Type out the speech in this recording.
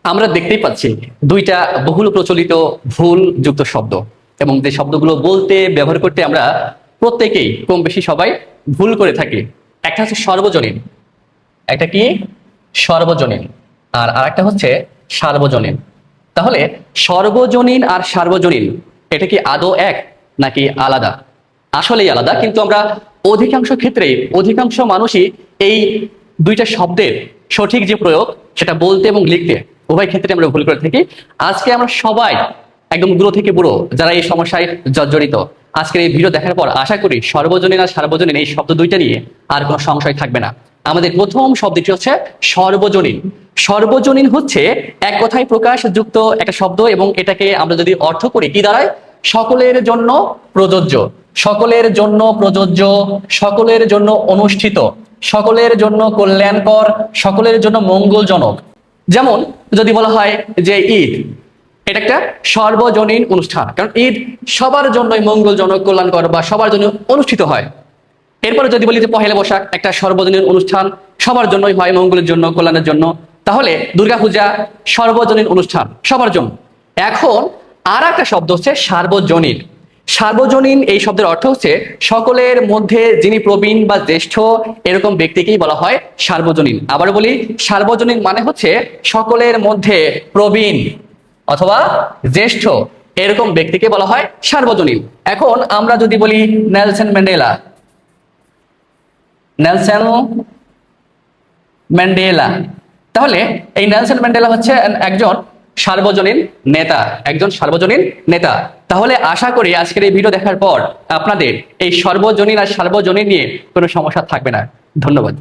আমরা দেখতেই পাচ্ছি দুইটা বহুল প্রচলিত ভুল যুক্ত শব্দ, এবং যে শব্দগুলো বলতে ব্যবহার করতে আমরা প্রত্যেকেই কম বেশি সবাই ভুল করে থাকি। একটা হচ্ছে সর্বজনীন, একটা কি সর্বজনীন, আর আরেকটা হচ্ছে সার্বজনীন। তাহলে সর্বজনীন আর সার্বজনীন এটা কি আদৌ এক নাকি আলাদা? আসলেই আলাদা, কিন্তু আমরা অধিকাংশ ক্ষেত্রেই অধিকাংশ মানুষই এই দুইটা শব্দের সঠিক যে প্রয়োগ সেটা বলতে এবং লিখতে উভয় ক্ষেত্রে আমরা ভুল করে থাকি। আজকে আমরা সবাই একদম গুঁড়ো থেকে বুড়ো যারা এই সমস্যায় জর্জরিত, আজকের এই ভিডিও দেখার পর আশা করি সর্বজনীন আর সার্বজনীন এই শব্দ দুইটা নিয়ে আর কোনো সংশয় থাকবে না। আমাদের প্রথম শব্দটি হচ্ছে সর্বজনীন। সর্বজনীন হচ্ছে এক কথায় প্রকাশ যুক্ত একটা শব্দ, এবং এটাকে আমরা যদি অর্থ করি কি দাঁড়ায়? সকলের জন্য প্রযোজ্য, সকলের জন্য প্রযোজ্য, সকলের জন্য অনুষ্ঠিত, সকলের জন্য কল্যাণকর, সকলের জন্য মঙ্গলজনক। যেমন যদি বলা হয় যে ঈদ, এটা একটা সর্বজনীন অনুষ্ঠান, কারণ ঈদ সবার জন্যই মঙ্গলজনক, কল্যাণকর বা সবার জন্য অনুষ্ঠিত হয়। এরপরে যদি বলি যে পহেলা বৈশাখ একটা সর্বজনীন অনুষ্ঠান, সবার জন্যই হয়, মঙ্গলের জন্য, কল্যাণের জন্য, তাহলে দুর্গাপূজা সর্বজনীন অনুষ্ঠান, সবার জন্য। এখন আর একটা শব্দ হচ্ছে সার্বজনীন। সার্বজনীন এই শব্দের অর্থ হচ্ছে সকলের মধ্যে যিনি প্রবীণ বা জ্যেষ্ঠ এরকম ব্যক্তিকেই বলা হয় সার্বজনীন। আবার বলি, সার্বজনীন মানে হচ্ছে সকলের মধ্যে প্রবীণ অথবা জ্যেষ্ঠ এরকম ব্যক্তিকে বলা হয় সার্বজনীন। এখন আমরা যদি বলি নেলসন ম্যান্ডেলা, নেলসন ম্যান্ডেলা, তাহলে এই নেলসন ম্যান্ডেলা হচ্ছে একজন সার্বজনীন নেতা, একজন সার্বজনীন নেতা। তাহলে আশা করি আজকের এই ভিডিও দেখার পর আপনাদের এই সর্বজনীন আর সার্বজনীন নিয়ে কোনো সমস্যা থাকবে না। ধন্যবাদ।